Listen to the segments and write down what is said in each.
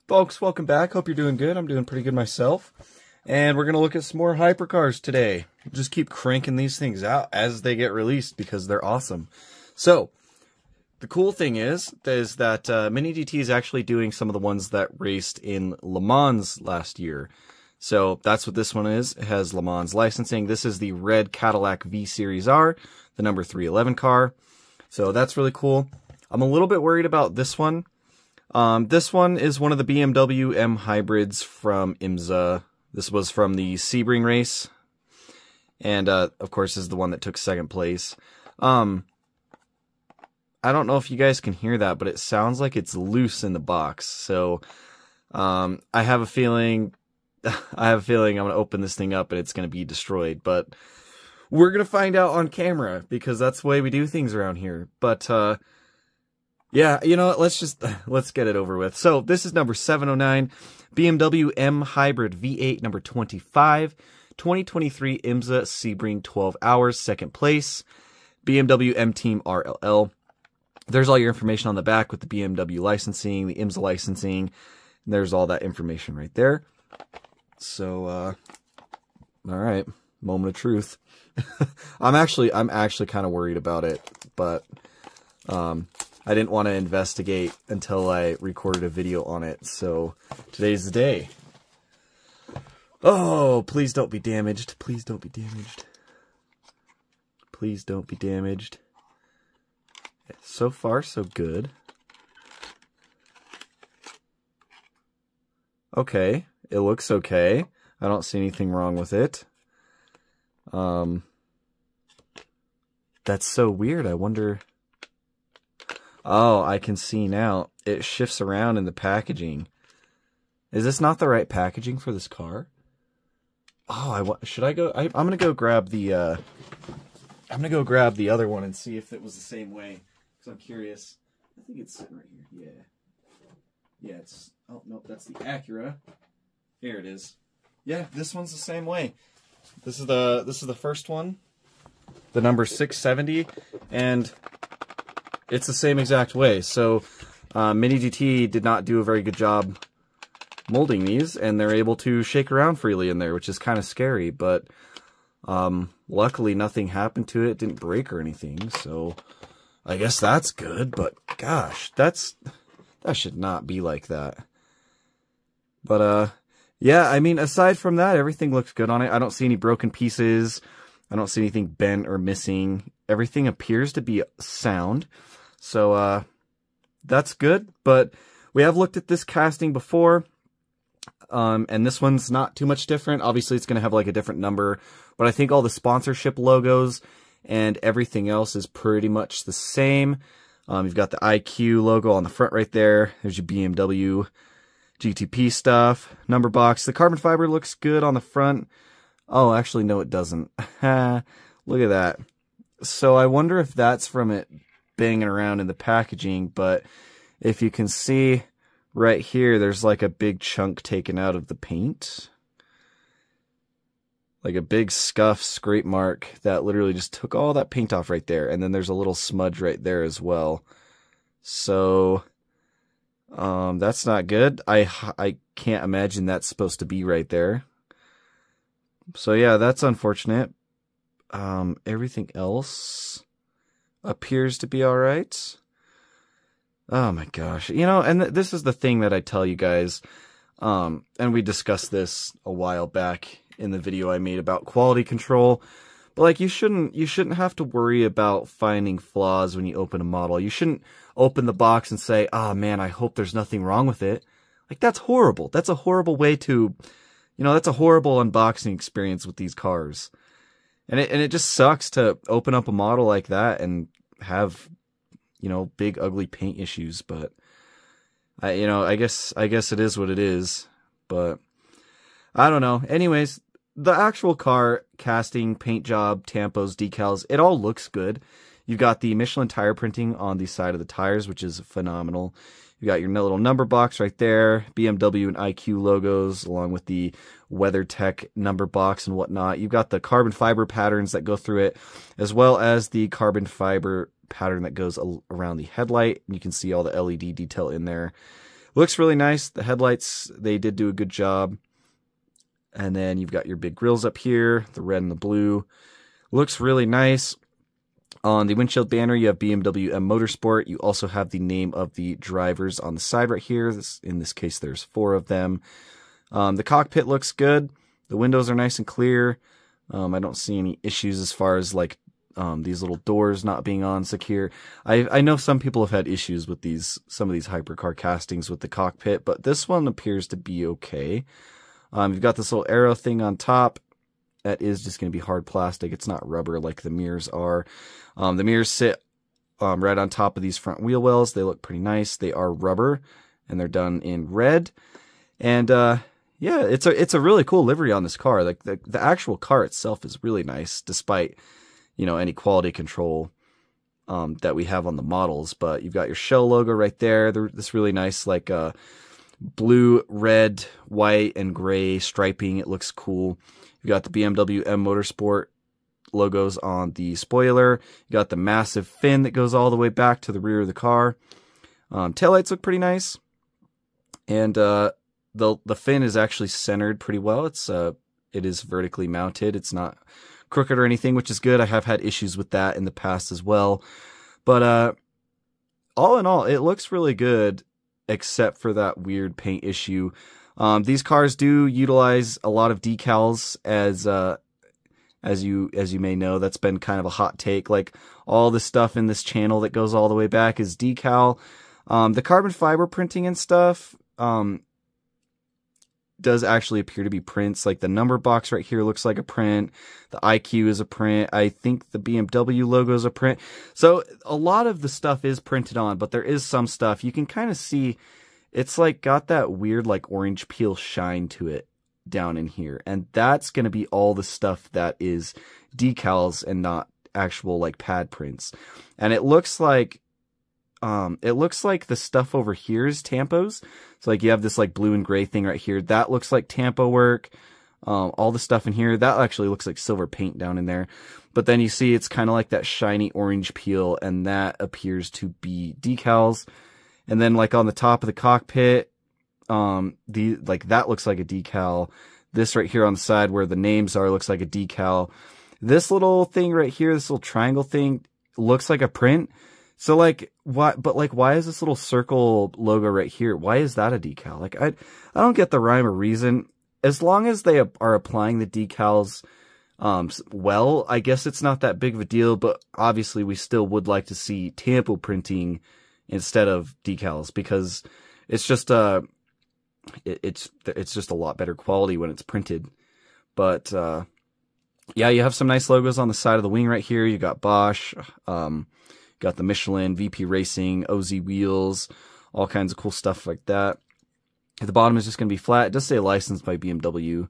Folks, welcome back. Hope you're doing good. I'm doing pretty good myself. And we're going to look at some more hypercars today. Just keep cranking these things out as they get released because they're awesome. So, the cool thing is that Mini GT is actually doing some of the ones that raced in Le Mans last year. So, that's what this one is. It has Le Mans licensing. This is the red Cadillac V-Series.R, the number 311 car. So, that's really cool. I'm a little bit worried about this one. This one is one of the BMW M hybrids from IMSA. This was from the Sebring race. And, of course, this is the one that took second place. I don't know if you guys can hear that, but it sounds like it's loose in the box. So, I have a feeling I'm going to open this thing up and it's going to be destroyed. But we're going to find out on camera because that's the way we do things around here. But, yeah, you know what, let's get it over with. So, this is number 709, BMW M Hybrid V8 number 25, 2023 IMSA Sebring 12 hours, second place, BMW M Team RLL. There's all your information on the back with the BMW licensing, the IMSA licensing, and there's all that information right there. So, alright, moment of truth. I'm actually kind of worried about it, but, I didn't want to investigate until I recorded a video on it, so today's the day. Oh, please don't be damaged. Please don't be damaged. Please don't be damaged. So far, so good. Okay, it looks okay. I don't see anything wrong with it. That's so weird. I wonder... Oh, I can see now. It shifts around in the packaging. Is this not the right packaging for this car? Oh, should I go? I'm gonna go grab the. I'm gonna go grab the other one and see if it was the same way. Because I'm curious. I think it's sitting right here. Yeah. Yeah. It's. Oh no, that's the Acura. Here it is. Yeah, this one's the same way. This is the first one. The number 670 and. It's the same exact way. So, Mini GT did not do a very good job molding these, and they're able to shake around freely in there, which is kind of scary. But luckily, nothing happened to it. It didn't break or anything. So, I guess that's good. But gosh, that should not be like that. But yeah, I mean, aside from that, everything looks good on it. I don't see any broken pieces. I don't see anything bent or missing. Everything appears to be sound. So, that's good, but we have looked at this casting before, and this one's not too much different. Obviously, it's going to have, like, a different number, but I think all the sponsorship logos and everything else is pretty much the same. You've got the IQ logo on the front right there. There's your BMW GTP stuff, number box. The carbon fiber looks good on the front. Oh, actually, no, it doesn't. Look at that. So I wonder if that's from it banging around in the packaging, but if you can see right here, there's like a big chunk taken out of the paint. Like a big scuff scrape mark that literally just took all that paint off right there. And then there's a little smudge right there as well. So, that's not good. I can't imagine that's supposed to be right there. So yeah, that's unfortunate. Everything else appears to be alright. Oh my gosh. You know, and this is the thing that I tell you guys, and we discussed this a while back in the video I made about quality control, but like you shouldn't have to worry about finding flaws when you open a model. You shouldn't open the box and say, "Oh man, I hope there's nothing wrong with it." Like that's horrible. That's a horrible way to, you know, that's a horrible unboxing experience with these cars. And it just sucks to open up a model like that and have, you know, big ugly paint issues. But I guess it is what it is. But I don't know. Anyways, the actual car casting, paint job, tampos, decals, it all looks good. You've got the Michelin tire printing on the side of the tires, which is phenomenal. You got your little number box right there, BMW and IQ logos, along with the WeatherTech number box and whatnot. You've got the carbon fiber patterns that go through it, as well as the carbon fiber pattern that goes around the headlight. You can see all the LED detail in there. Looks really nice. The headlights, they did do a good job. And then you've got your big grills up here, the red and the blue. Looks really nice. On the windshield banner, you have BMW M Motorsport. You also have the name of the drivers on the side right here. In this case, there's 4 of them. The cockpit looks good. The windows are nice and clear. I don't see any issues as far as like these little doors not being on secure. I know some people have had issues with some of these hypercar castings with the cockpit, but this one appears to be okay. You've got this little arrow thing on top. That is just going to be hard plastic. It's not rubber like the mirrors are. The mirrors sit right on top of these front wheel wells. They look pretty nice. They are rubber, and they're done in red. And yeah, it's a really cool livery on this car. Like the actual car itself is really nice, despite any quality control that we have on the models. But you've got your Shell logo right there. This really nice like blue, red, white, and gray striping. It looks cool. You got the BMW M Motorsport logos on the spoiler. You got the massive fin that goes all the way back to the rear of the car. Taillights look pretty nice. And the fin is actually centered pretty well. It is vertically mounted. It's not crooked or anything, which is good. I have had issues with that in the past as well. But all in all, it looks really good, except for that weird paint issue. These cars do utilize a lot of decals, as you may know. That's been kind of a hot take. Like all the stuff in this channel that goes all the way back is decal. The carbon fiber printing and stuff does actually appear to be prints. Like the number box right here looks like a print. The IQ is a print. I think the BMW logo is a print. So a lot of the stuff is printed on, but there is some stuff you can kind of see. It's like got that weird like orange peel shine to it down in here. And that's going to be all the stuff that is decals and not actual like pad prints. And it looks like the stuff over here is tampos. So like you have this like blue and gray thing right here. That looks like tampo work. All the stuff in here, that actually looks like silver paint down in there. But then you see it's kind of like that shiny orange peel, and that appears to be decals. And then like on the top of the cockpit, that looks like a decal. This right here on the side where the names are looks like a decal. This little thing right here, this little triangle thing, looks like a print. So like why? But like why is this little circle logo right here? Why is that a decal? Like I don't get the rhyme or reason. As long as they are applying the decals well, I guess it's not that big of a deal. But obviously we still would like to see tampo printing instead of decals, because it's just it's just a lot better quality when it's printed. But yeah, you have some nice logos on the side of the wing right here. You got Bosch, got the Michelin, VP Racing, OZ Wheels, all kinds of cool stuff like that. At the bottom is just going to be flat. It does say licensed by BMW,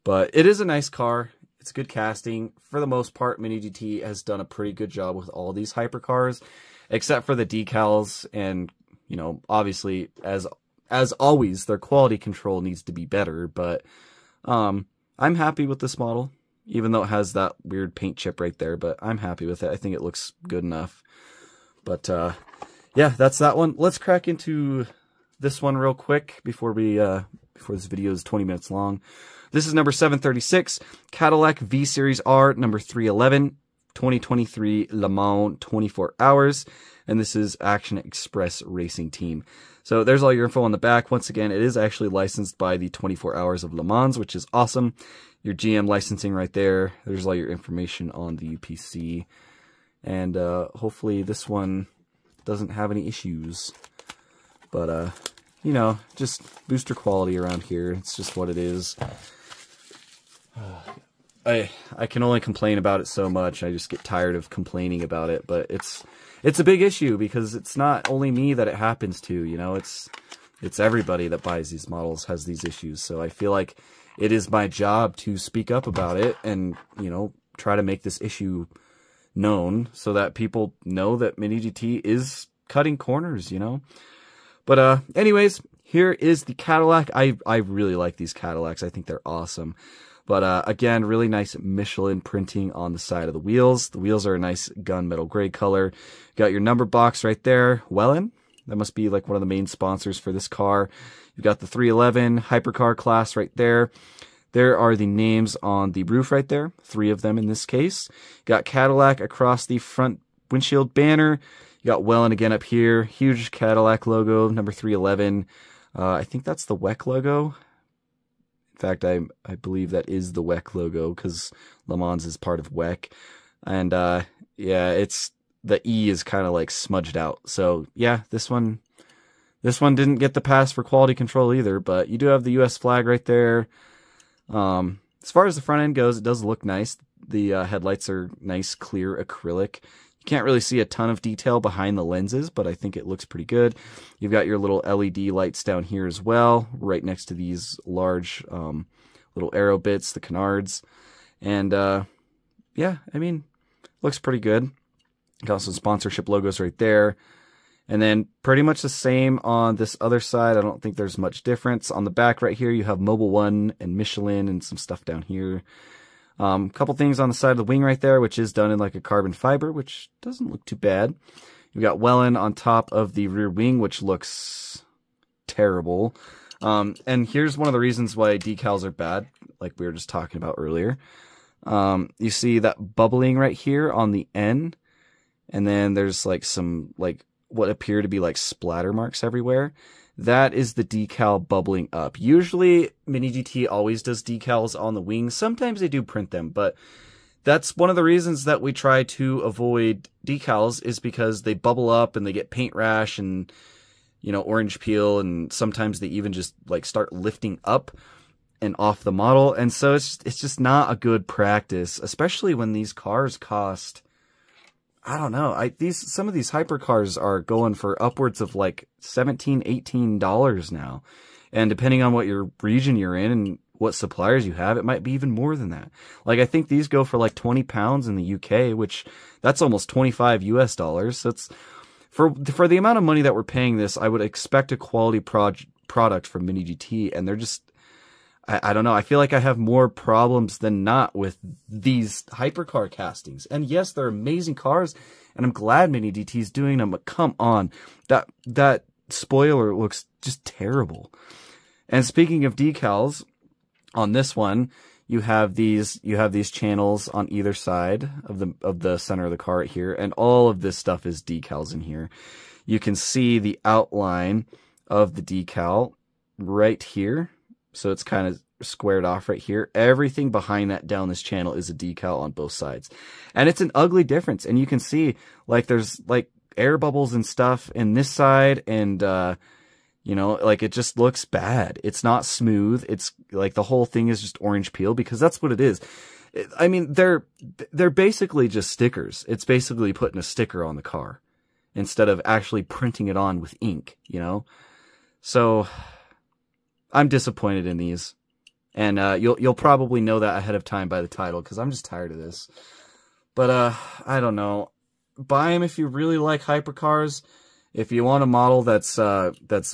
but it is a nice car. It's good casting. For the most part, Mini GT has done a pretty good job with all these hypercars, except for the decals. And, obviously, as always, their quality control needs to be better. But I'm happy with this model, even though it has that weird paint chip right there. But I'm happy with it. I think it looks good enough. But yeah, that's that one. Let's crack into this one real quick before this video is 20 minutes long. This is number 736, Cadillac V-Series.R, number 311, 2023 Le Mans 24 hours. And this is Action Express Racing Team. So there's all your info on the back. Once again, it is actually licensed by the 24 Hours of Le Mans, which is awesome. Your GM licensing right there. There's all your information on the UPC. And hopefully this one doesn't have any issues. But, just booster quality around here. It's just what it is. I can only complain about it so much. I just get tired of complaining about it. But it's a big issue because it's not only me that it happens to. It's everybody that buys these models has these issues. So I feel like it is my job to speak up about it and, try to make this issue known so that people know that Mini GT is cutting corners, But anyways, here is the Cadillac. I really like these Cadillacs. I think they're awesome. But again, really nice Michelin printing on the side of the wheels. The wheels are a nice gunmetal gray color. Got your number box right there. Wellen. That must be like one of the main sponsors for this car. You've got the 311 hypercar class right there. There are the names on the roof right there, 3 of them in this case. You got Cadillac across the front windshield banner. You got Welland again up here, huge Cadillac logo, number 311. I think that's the WEC logo. In fact, I believe that is the WEC logo because Le Mans is part of WEC. And yeah, it's the E is kind of like smudged out. So yeah, this one didn't get the pass for quality control either, but you do have the US flag right there. As far as the front end goes, it does look nice. The headlights are nice, clear acrylic. You can't really see a ton of detail behind the lenses, but I think it looks pretty good. You've got your little LED lights down here as well, right next to these large little arrow bits, the canards. And yeah, I mean, looks pretty good. Got some sponsorship logos right there. And then pretty much the same on this other side. I don't think there's much difference. On the back right here, you have Mobil 1 and Michelin and some stuff down here. Couple things on the side of the wing right there, which is done in like a carbon fiber, which doesn't look too bad. You've got Welland on top of the rear wing, which looks terrible. And here's one of the reasons why decals are bad, like we were just talking about earlier. You see that bubbling right here on the end, and then there's like some like what appear to be like splatter marks everywhere. That is the decal bubbling up. Usually Mini GT always does decals on the wings. Sometimes they do print them, but that's one of the reasons that we try to avoid decals, is because they bubble up and they get paint rash and, you know, orange peel, and sometimes they even just like start lifting up and off the model. And so it's just not a good practice, especially when these cars cost, I don't know. Some of these hypercars are going for upwards of like $17, $18 now. And depending on what your region you're in and what suppliers you have, it might be even more than that. Like I think these go for like 20 pounds in the UK, which that's almost 25 US dollars. So it's for the amount of money that we're paying this, I would expect a quality product from Mini GT, and they're just, I don't know. I feel like I have more problems than not with these hypercar castings. And yes, they're amazing cars, and I'm glad Mini GT's doing them, but come on. That spoiler looks just terrible. And speaking of decals, on this one, you have these channels on either side of the center of the car right here, and all of this stuff is decals in here. You can see the outline of the decal right here. So it's kind of squared off right here. Everything behind that down this channel is a decal on both sides. And it's an ugly difference. And you can see like there's like air bubbles and stuff in this side, and you know, like it just looks bad. It's not smooth. It's like the whole thing is just orange peel, because that's what it is. I mean, they're basically just stickers. It's basically putting a sticker on the car instead of actually printing it on with ink, you know? So I'm disappointed in these, and you'll probably know that ahead of time by the title, because I'm just tired of this. But I don't know. Buy them if you really like hypercars. If you want a model that's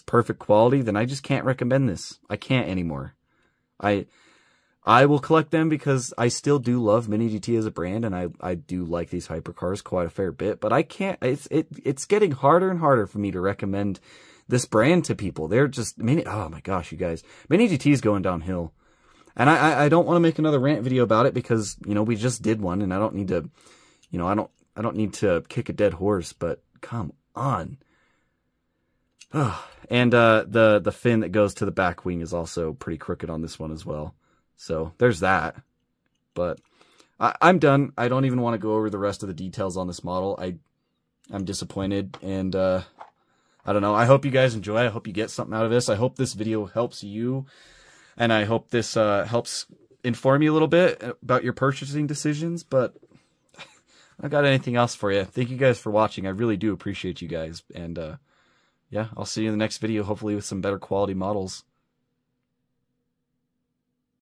perfect quality, then I just can't recommend this. I can't anymore. I will collect them because I still do love Mini GT as a brand, and I do like these hypercars quite a fair bit. But I can't. It's getting harder and harder for me to recommend this brand to people. They're just oh my gosh, you guys, Mini GT is going downhill, and I don't want to make another rant video about it, because you know we just did one, and I don't need to, you know, I don't need to kick a dead horse. But come on. And the fin that goes to the back wing is also pretty crooked on this one as well. So there's that. But I'm done. I don't even want to go over the rest of the details on this model. I'm disappointed, and I don't know. I hope you guys enjoy. I hope you get something out of this. I hope this video helps you, and I hope this helps inform you a little bit about your purchasing decisions. But I don't got anything else for you. Thank you guys for watching. I really do appreciate you guys, and yeah, I'll see you in the next video, hopefully with some better quality models.